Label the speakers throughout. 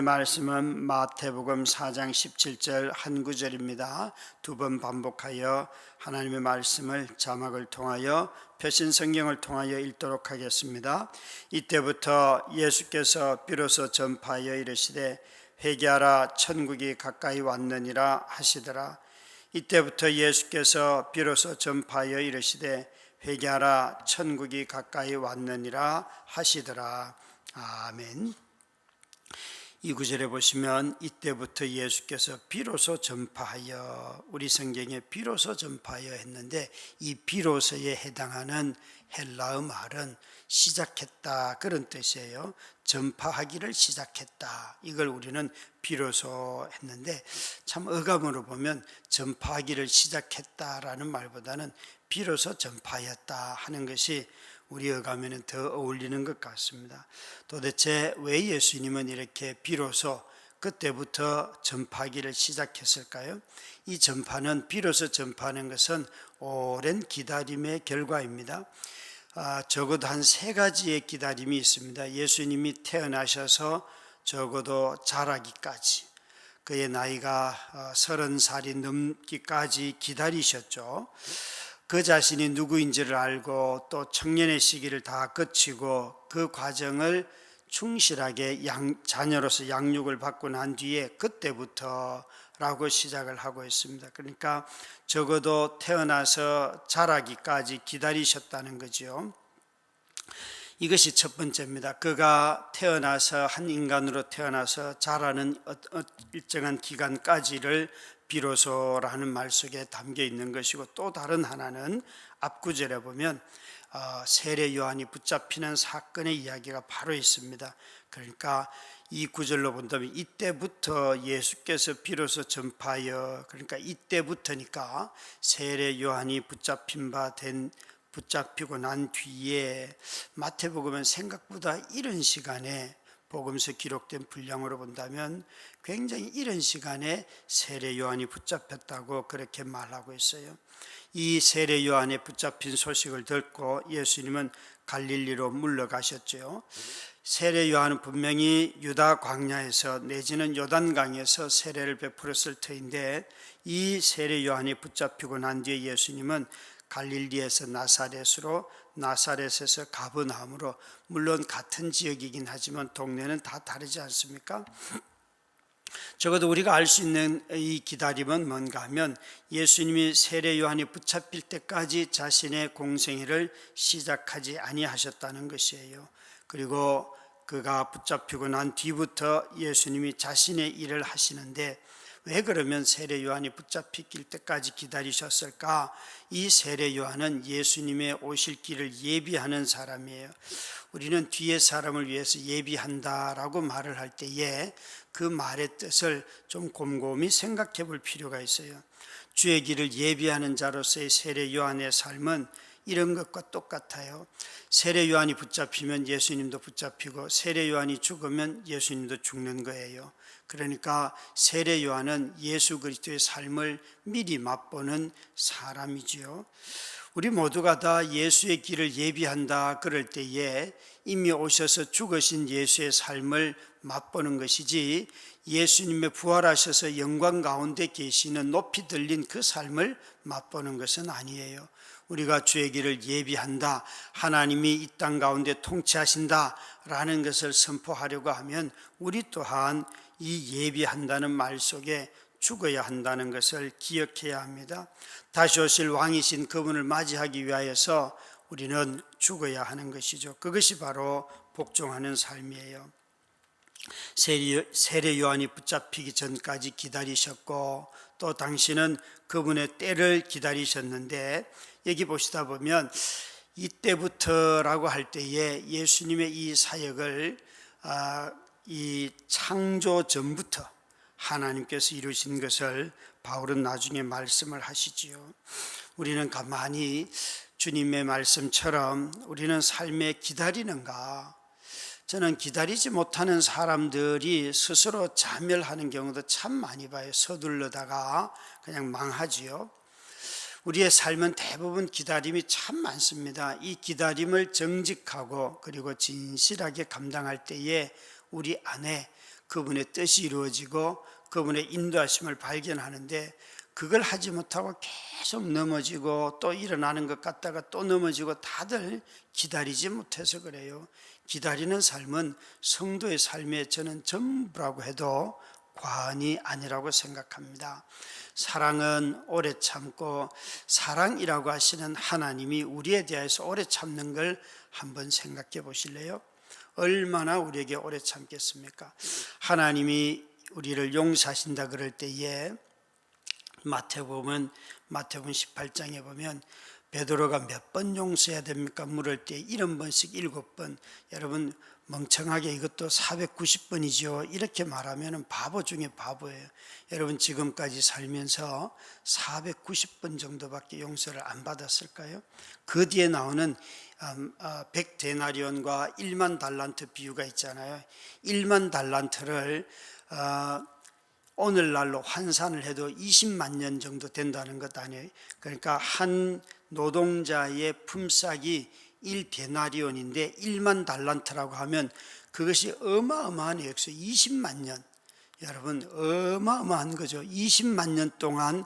Speaker 1: 말씀은 마태복음 4장 17절 한 구절입니다. 두 번 반복하여 하나님의 말씀을 자막을 통하여 표신 성경을 통하여 읽도록 하겠습니다. 이때부터 예수께서 비로소 전파하여 이르시되 회개하라 천국이 가까이 왔느니라 하시더라. 이때부터 예수께서 비로소 전파하여 이르시되 회개하라 천국이 가까이 왔느니라 하시더라. 아멘. 이 구절에 보시면 이때부터 예수께서 비로소 전파하여, 우리 성경에 비로소 전파하여 했는데 이 비로소에 해당하는 헬라어 말은 시작했다 그런 뜻이에요. 전파하기를 시작했다, 이걸 우리는 비로소 했는데 참 어감으로 보면 전파하기를 시작했다라는 말보다는 비로소 전파하였다 하는 것이 우리 어감에는 더 어울리는 것 같습니다. 도대체 왜 예수님은 이렇게 비로소 그때부터 전파하기를 시작했을까요? 이 전파는, 비로소 전파하는 것은 오랜 기다림의 결과입니다. 적어도 한 3가지의 기다림이 있습니다. 예수님이 태어나셔서 적어도 자라기까지, 그의 나이가 30살이 넘기까지 기다리셨죠. 그 자신이 누구인지를 알고 또 청년의 시기를 다 거치고 그 과정을 충실하게 자녀로서 양육을 받고 난 뒤에 그때부터라고 시작을 하고 있습니다. 그러니까 적어도 태어나서 자라기까지 기다리셨다는 거죠. 이것이 첫 번째입니다. 그가 태어나서, 한 인간으로 태어나서 자라는 일정한 기간까지를 비로소라는 말 속에 담겨 있는 것이고, 또 다른 하나는 앞구절에 보면 세례 요한이 붙잡히는 사건의 이야기가 바로 있습니다. 그러니까 이 구절로 본다면 이때부터 예수께서 비로소 전파하여, 그러니까 이때부터니까 세례 요한이 붙잡히고 난 뒤에, 마태복음은 생각보다 이른 시간에 복음서 기록된 분량으로 본다면 굉장히 이른 시간에 세례 요한이 붙잡혔다고 그렇게 말하고 있어요. 이 세례 요한에 붙잡힌 소식을 듣고 예수님은 갈릴리로 물러가셨죠. 세례 요한은 분명히 유다 광야에서 내지는 요단강에서 세례를 베풀었을 터인데, 이 세례 요한이 붙잡히고 난 뒤에 예수님은 갈릴리에서 나사렛으로, 나사렛에서 가버나움으로, 물론 같은 지역이긴 하지만 동네는 다 다르지 않습니까? 적어도 우리가 알 수 있는 이 기다림은 뭔가 하면 예수님이 세례 요한이 붙잡힐 때까지 자신의 공생애를 시작하지 아니하셨다는 것이에요. 그리고 그가 붙잡히고 난 뒤부터 예수님이 자신의 일을 하시는데, 왜 그러면 세례 요한이 붙잡힐 때까지 기다리셨을까? 이 세례 요한은 예수님의 오실 길을 예비하는 사람이에요. 우리는 뒤에 사람을 위해서 예비한다라고 말을 할 때에 그 말의 뜻을 좀 곰곰이 생각해 볼 필요가 있어요. 주의 길을 예비하는 자로서의 세례 요한의 삶은 이런 것과 똑같아요. 세례 요한이 붙잡히면 예수님도 붙잡히고, 세례 요한이 죽으면 예수님도 죽는 거예요. 그러니까 세례 요한은 예수 그리스도의 삶을 미리 맛보는 사람이지요. 우리 모두가 다 예수의 길을 예비한다 그럴 때에 이미 오셔서 죽으신 예수의 삶을 맛보는 것이지, 예수님의 부활하셔서 영광 가운데 계시는 높이 들린 그 삶을 맛보는 것은 아니에요. 우리가 주의 길을 예비한다, 하나님이 이 땅 가운데 통치하신다 라는 것을 선포하려고 하면 우리 또한 이 예비한다는 말 속에 죽어야 한다는 것을 기억해야 합니다. 다시 오실 왕이신 그분을 맞이하기 위하여서 우리는 죽어야 하는 것이죠. 그것이 바로 복종하는 삶이에요. 세례 요한이 붙잡히기 전까지 기다리셨고, 또 당신은 그분의 때를 기다리셨는데, 여기 보시다 보면 이때부터라고 할 때에 예수님의 이 사역을 이 창조 전부터 하나님께서 이루신 것을 바울은 나중에 말씀을 하시지요. 우리는 가만히 주님의 말씀처럼 우리는 삶에 기다리는가? 저는 기다리지 못하는 사람들이 스스로 자멸하는 경우도 참 많이 봐요. 서둘러다가 그냥 망하지요. 우리의 삶은 대부분 기다림이 참 많습니다. 이 기다림을 정직하고 그리고 진실하게 감당할 때에 우리 안에 그분의 뜻이 이루어지고 그분의 인도하심을 발견하는데, 그걸 하지 못하고 계속 넘어지고 또 일어나는 것 같다가 또 넘어지고, 다들 기다리지 못해서 그래요. 기다리는 삶은 성도의 삶에 저는 전부라고 해도 과언이 아니라고 생각합니다. 사랑은 오래 참고, 사랑이라고 하시는 하나님이 우리에 대해서 오래 참는 걸 한번 생각해 보실래요? 얼마나 우리에게 오래 참겠습니까? 하나님이 우리를 용서하신다 그럴 때에 마태복음 18장에 보면 베드로가 몇 번 용서해야 됩니까? 물을 때 70번씩 7번. 여러분, 멍청하게 이것도 490번이죠. 이렇게 말하면 바보 중에 바보예요. 여러분, 지금까지 살면서 490번 정도밖에 용서를 안 받았을까요? 그 뒤에 나오는 100데나리온과 1만 달란트 비유가 있잖아요. 1만 달란트를 오늘날로 환산을 해도 20만 년 정도 된다는 것 아니에요. 그러니까 한 노동자의 품삯이 1데나리온인데 1만 달란트라고 하면 그것이 어마어마한 액수, 20만 년. 여러분, 어마어마한 거죠. 20만 년 동안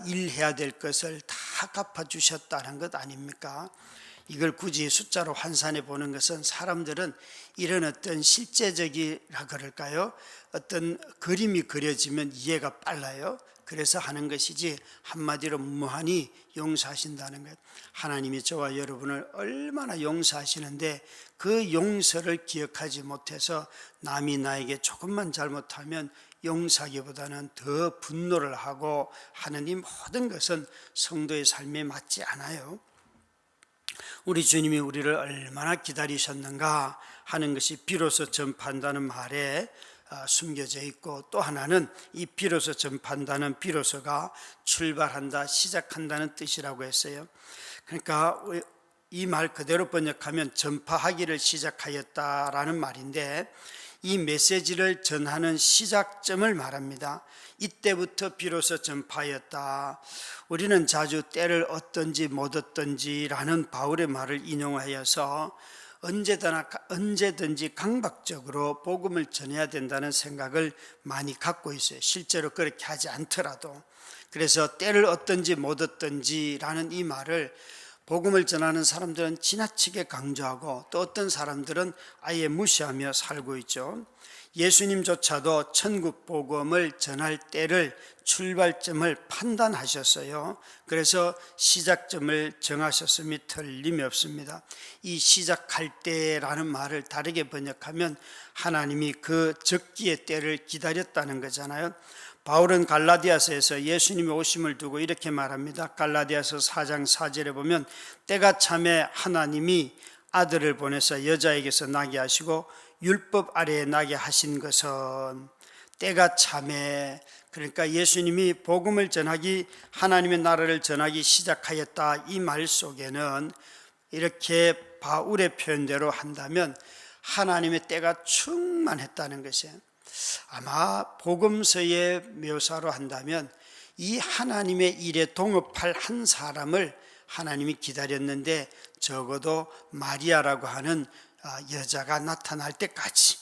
Speaker 1: 일해야 될 것을 다 갚아주셨다는 것 아닙니까? 이걸 굳이 숫자로 환산해 보는 것은, 사람들은 이런 어떤 실제적이라 그럴까요? 어떤 그림이 그려지면 이해가 빨라요. 그래서 하는 것이지, 한마디로 무한히 용서하신다는 것. 하나님이 저와 여러분을 얼마나 용서하시는데, 그 용서를 기억하지 못해서 남이 나에게 조금만 잘못하면 용서하기보다는 더 분노를 하고 하는 이 모든 것은 성도의 삶에 맞지 않아요. 우리 주님이 우리를 얼마나 기다리셨는가 하는 것이 비로소 전파한다는 말에 숨겨져 있고, 또 하나는 이 비로소 전파한다는 비로소가 출발한다, 시작한다는 뜻이라고 했어요. 그러니까 이 말 그대로 번역하면 전파하기를 시작하였다라는 말인데, 이 메시지를 전하는 시작점을 말합니다. 이때부터 비로소 전파하였다. 우리는 자주 때를 얻든지 못 얻든지라는 바울의 말을 인용하여서 언제든지 강박적으로 복음을 전해야 된다는 생각을 많이 갖고 있어요. 실제로 그렇게 하지 않더라도. 그래서 때를 얻든지 못 얻든지라는 이 말을 복음을 전하는 사람들은 지나치게 강조하고, 또 어떤 사람들은 아예 무시하며 살고 있죠. 예수님조차도 천국 복음을 전할 때를, 출발점을 판단하셨어요. 그래서 시작점을 정하셨음이 틀림이 없습니다. 이 시작할 때라는 말을 다르게 번역하면 하나님이 그 적기의 때를 기다렸다는 거잖아요. 바울은 갈라디아서에서 예수님의 오심을 두고 이렇게 말합니다. 갈라디아서 4장 4절에 보면, 때가 참에 하나님이 아들을 보내서 여자에게서 나게 하시고 율법 아래에 나게 하신 것은, 때가 참에, 그러니까 예수님이 복음을 전하기, 하나님의 나라를 전하기 시작하였다, 이 말 속에는 이렇게 바울의 표현대로 한다면 하나님의 때가 충만했다는 것이에요. 아마 복음서의 묘사로 한다면 이 하나님의 일에 동업할 한 사람을 하나님이 기다렸는데, 적어도 마리아라고 하는 여자가 나타날 때까지,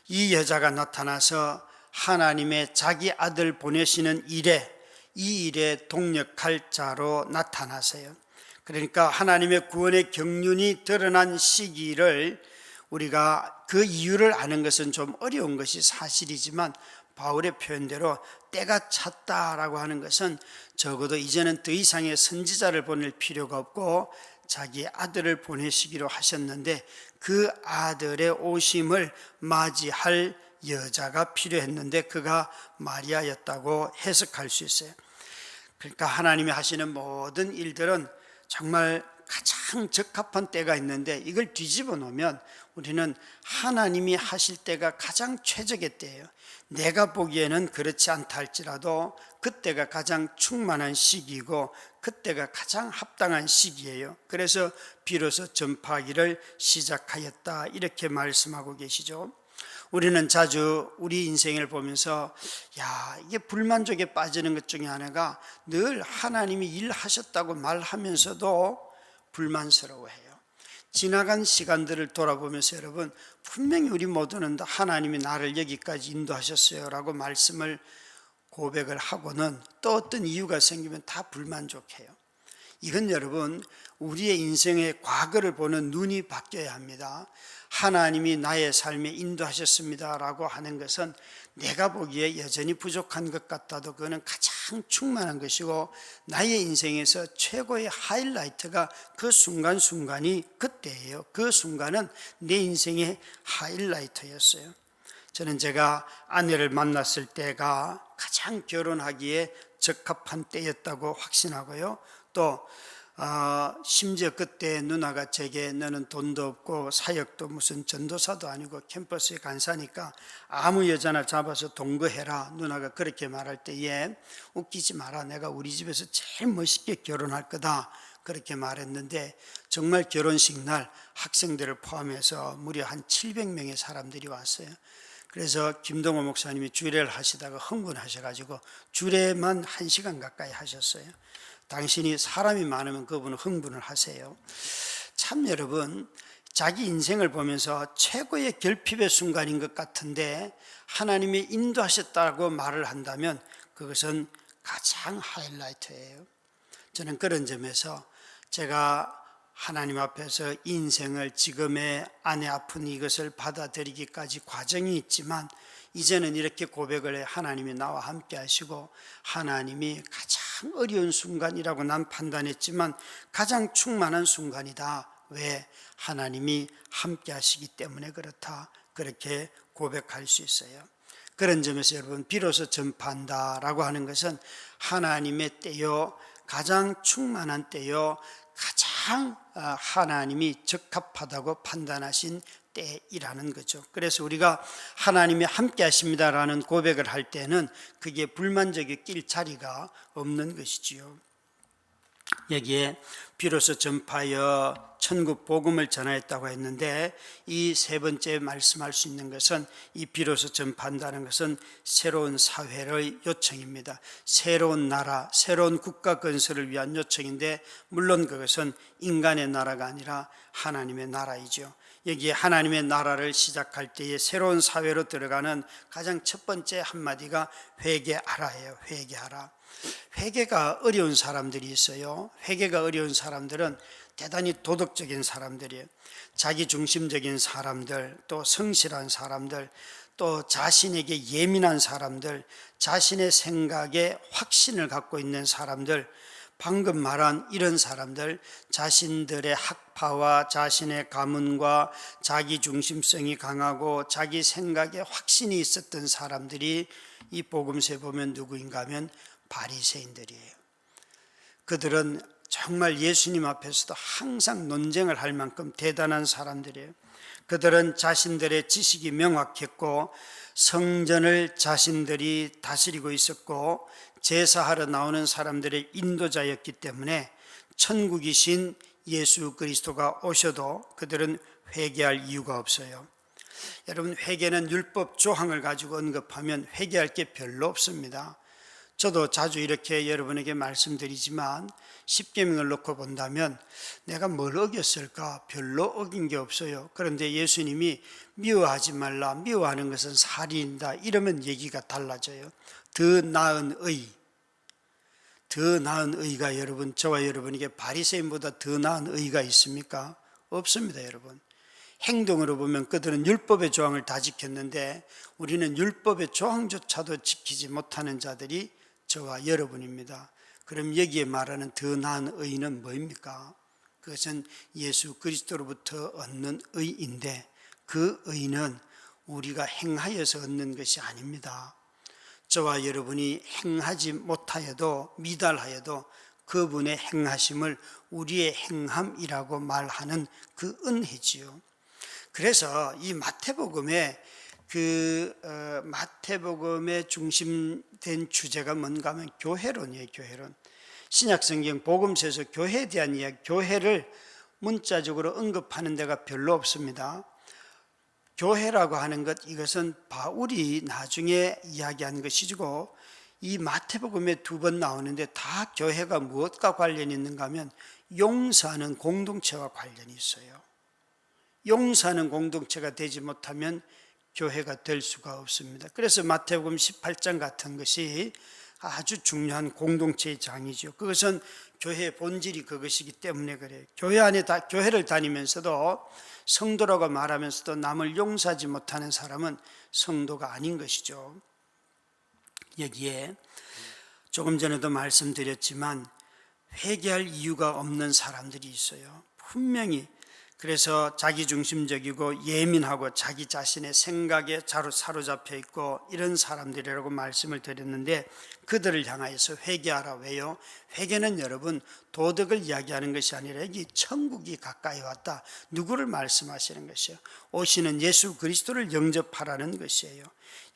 Speaker 1: 이 여자가 나타나서 하나님의 자기 아들 보내시는 일에, 이 일에 동력할 자로 나타나세요. 그러니까 하나님의 구원의 경륜이 드러난 시기를, 우리가 그 이유를 아는 것은 좀 어려운 것이 사실이지만, 바울의 표현대로 때가 찼다라고 하는 것은 적어도 이제는 더 이상의 선지자를 보낼 필요가 없고 자기 아들을 보내시기로 하셨는데, 그 아들의 오심을 맞이할 여자가 필요했는데 그가 마리아였다고 해석할 수 있어요. 그러니까 하나님이 하시는 모든 일들은 정말 가장 적합한 때가 있는데, 이걸 뒤집어 놓으면 우리는 하나님이 하실 때가 가장 최적의 때예요. 내가 보기에는 그렇지 않다 할지라도 그때가 가장 충만한 시기이고 그때가 가장 합당한 시기예요. 그래서 비로소 전파하기를 시작하였다, 이렇게 말씀하고 계시죠. 우리는 자주 우리 인생을 보면서 이게 불만족에 빠지는 것 중에 하나가, 늘 하나님이 일하셨다고 말하면서도 불만스러워해요. 지나간 시간들을 돌아보면서 여러분, 분명히 우리 모두는 하나님이 나를 여기까지 인도하셨어요 라고 말씀을 고백을 하고는 또 어떤 이유가 생기면 다 불만족해요. 이건 여러분, 우리의 인생의 과거를 보는 눈이 바뀌어야 합니다. 하나님이 나의 삶에 인도하셨습니다 라고 하는 것은 내가 보기에 여전히 부족한 것 같아도 그거는 가장 충만한 것이고, 나의 인생에서 최고의 하이라이트가 그 순간순간이 그때예요. 그 순간은 내 인생의 하이라이트였어요. 저는 제가 아내를 만났을 때가 가장 결혼하기에 적합한 때였다고 확신하고요. 또 심지어 그때 누나가 제게 너는 돈도 없고 사역도 무슨 전도사도 아니고 캠퍼스에 간사니까 아무 여자나 잡아서 동거해라, 누나가 그렇게 말할 때에 웃기지 마라, 내가 우리 집에서 제일 멋있게 결혼할 거다 그렇게 말했는데, 정말 결혼식 날 학생들을 포함해서 무려 한 700명의 사람들이 왔어요. 그래서 김동호 목사님이 주례를 하시다가 흥분하셔가지고 주례만 1시간 가까이 하셨어요. 당신이 사람이 많으면 그분은 흥분을 하세요. 참 여러분, 자기 인생을 보면서 최고의 결핍의 순간인 것 같은데 하나님이 인도하셨다고 말을 한다면 그것은 가장 하이라이트예요. 저는 그런 점에서 제가 하나님 앞에서 인생을, 지금의 아내 아픈 이것을 받아들이기까지 과정이 있지만, 이제는 이렇게 고백을 해. 하나님이 나와 함께 하시고 하나님이 가장 어려운 순간이라고 난 판단했지만 가장 충만한 순간이다. 왜? 하나님이 함께 하시기 때문에 그렇다. 그렇게 고백할 수 있어요. 그런 점에서 여러분, 비로소 전파한다라고 하는 것은 하나님의 때요, 가장 충만한 때요, 가장 하나님이 적합하다고 판단하신 때이라는 거죠. 그래서 우리가 하나님이 함께 하십니다라는 고백을 할 때는 그게 불만족이 낄 자리가 없는 것이지요. 여기에 비로소 전파하여 천국 복음을 전하였다고 했는데, 이 세 번째 말씀할 수 있는 것은, 이 비로소 전파한다는 것은 새로운 사회의 요청입니다. 새로운 나라, 새로운 국가 건설을 위한 요청인데, 물론 그것은 인간의 나라가 아니라 하나님의 나라이죠. 여기에 하나님의 나라를 시작할 때에 새로운 사회로 들어가는 가장 첫 번째 한마디가 회개하라예요. 회개하라. 회개가 어려운 사람들이 있어요. 회개가 어려운 사람들은 대단히 도덕적인 사람들이에요. 자기중심적인 사람들, 또 성실한 사람들, 또 자신에게 예민한 사람들, 자신의 생각에 확신을 갖고 있는 사람들, 방금 말한 이런 사람들, 자신들의 학파와 자신의 가문과 자기중심성이 강하고 자기 생각에 확신이 있었던 사람들이 이 복음서에 보면 누구인가 하면 바리새인들이에요. 그들은 정말 예수님 앞에서도 항상 논쟁을 할 만큼 대단한 사람들이에요. 그들은 자신들의 지식이 명확했고 성전을 자신들이 다스리고 있었고 제사하러 나오는 사람들의 인도자였기 때문에 천국이신 예수 그리스도가 오셔도 그들은 회개할 이유가 없어요. 여러분, 회개는 율법 조항을 가지고 언급하면 회개할 게 별로 없습니다. 저도 자주 이렇게 여러분에게 말씀드리지만, 십계명을 놓고 본다면 내가 뭘 어겼을까? 별로 어긴 게 없어요. 그런데 예수님이 미워하지 말라, 미워하는 것은 살인이다, 이러면 얘기가 달라져요. 더 나은 의, 더 나은 의가 여러분, 저와 여러분에게 바리새인보다 더 나은 의가 있습니까? 없습니다. 여러분, 행동으로 보면 그들은 율법의 조항을 다 지켰는데 우리는 율법의 조항조차도 지키지 못하는 자들이 저와 여러분입니다. 그럼 여기에 말하는 더 나은 의는 뭐입니까? 그것은 예수 그리스도로부터 얻는 의인데, 그 의는 우리가 행하여서 얻는 것이 아닙니다. 저와 여러분이 행하지 못하여도, 미달하여도 그분의 행하심을 우리의 행함이라고 말하는 그 은혜지요. 그래서 이 마태복음에 마태복음의 중심된 주제가 뭔가 하면 교회론이에요. 교회론. 신약성경 복음서에서 교회에 대한 이야기, 교회를 문자적으로 언급하는 데가 별로 없습니다. 교회라고 하는 것, 이것은 바울이 나중에 이야기한 것이고, 이 마태복음에 2번 나오는데 다 교회가 무엇과 관련이 있는가 하면 용서하는 공동체와 관련이 있어요. 용서하는 공동체가 되지 못하면 교회가 될 수가 없습니다. 그래서 마태복음 18장 같은 것이 아주 중요한 공동체의 장이죠. 그것은 교회의 본질이 그것이기 때문에 그래요. 교회를 다니면서도 성도라고 말하면서도 남을 용서하지 못하는 사람은 성도가 아닌 것이죠. 여기에 조금 전에도 말씀드렸지만 회개할 이유가 없는 사람들이 있어요. 분명히. 그래서 자기중심적이고 예민하고 자기 자신의 생각에 사로잡혀 있고 이런 사람들이라고 말씀을 드렸는데, 그들을 향하여서 회개하라. 왜요? 회개는 여러분 도덕을 이야기하는 것이 아니라 이 천국이 가까이 왔다, 누구를 말씀하시는 것이에요? 오시는 예수 그리스도를 영접하라는 것이에요.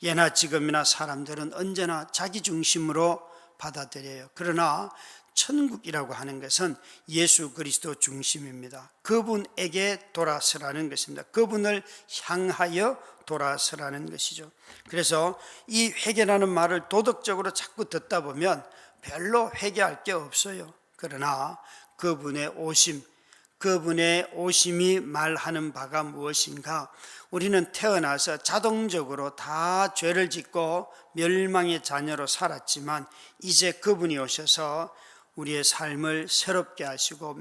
Speaker 1: 예나 지금이나 사람들은 언제나 자기중심으로 받아들여요. 그러나 천국이라고 하는 것은 예수 그리스도 중심입니다. 그분에게 돌아서라는 것입니다. 그분을 향하여 돌아서라는 것이죠. 그래서 이 회개라는 말을 도덕적으로 자꾸 듣다 보면 별로 회개할 게 없어요. 그러나 그분의 오심이 말하는 바가 무엇인가? 우리는 태어나서 자동적으로 다 죄를 짓고 멸망의 자녀로 살았지만 이제 그분이 오셔서 우리의 삶을 새롭게 하시고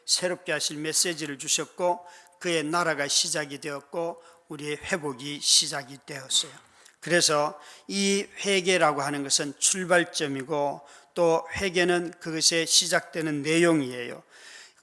Speaker 1: 새롭게 하실 메시지를 주셨고, 그의 나라가 시작이 되었고 우리의 회복이 시작이 되었어요. 그래서 이 회개라고 하는 것은 출발점이고, 또 회개는 그것에 시작되는 내용이에요.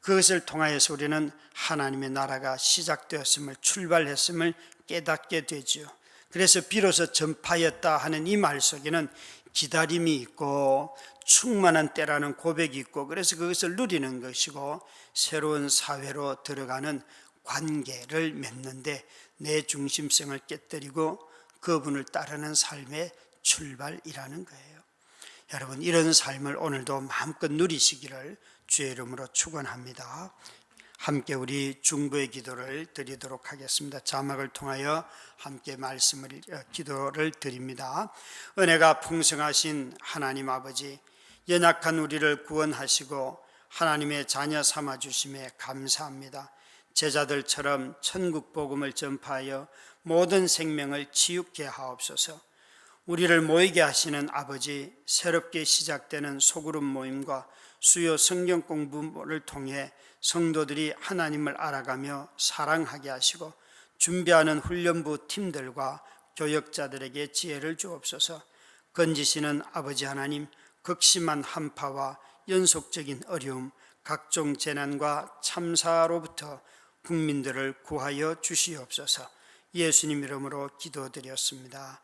Speaker 1: 그것을 통하여서 우리는 하나님의 나라가 시작되었음을, 출발했음을 깨닫게 되지요. 그래서 비로소 전파했다 하는 이 말 속에는 기다림이 있고 충만한 때라는 고백이 있고, 그래서 그것을 누리는 것이고 새로운 사회로 들어가는 관계를 맺는데 내 중심성을 깨뜨리고 그분을 따르는 삶의 출발이라는 거예요. 여러분, 이런 삶을 오늘도 마음껏 누리시기를 주의 이름으로 축원합니다. 함께 우리 중보의 기도를 드리도록 하겠습니다. 자막을 통하여 함께 기도를 드립니다. 은혜가 풍성하신 하나님 아버지, 연약한 우리를 구원하시고 하나님의 자녀 삼아 주심에 감사합니다. 제자들처럼 천국 복음을 전파하여 모든 생명을 치유케 하옵소서. 우리를 모이게 하시는 아버지, 새롭게 시작되는 소그룹 모임과 수요 성경 공부를 통해 성도들이 하나님을 알아가며 사랑하게 하시고 준비하는 훈련부 팀들과 교역자들에게 지혜를 주옵소서. 건지시는 아버지 하나님, 극심한 한파와 연속적인 어려움, 각종 재난과 참사로부터 국민들을 구하여 주시옵소서. 예수님 이름으로 기도드렸습니다.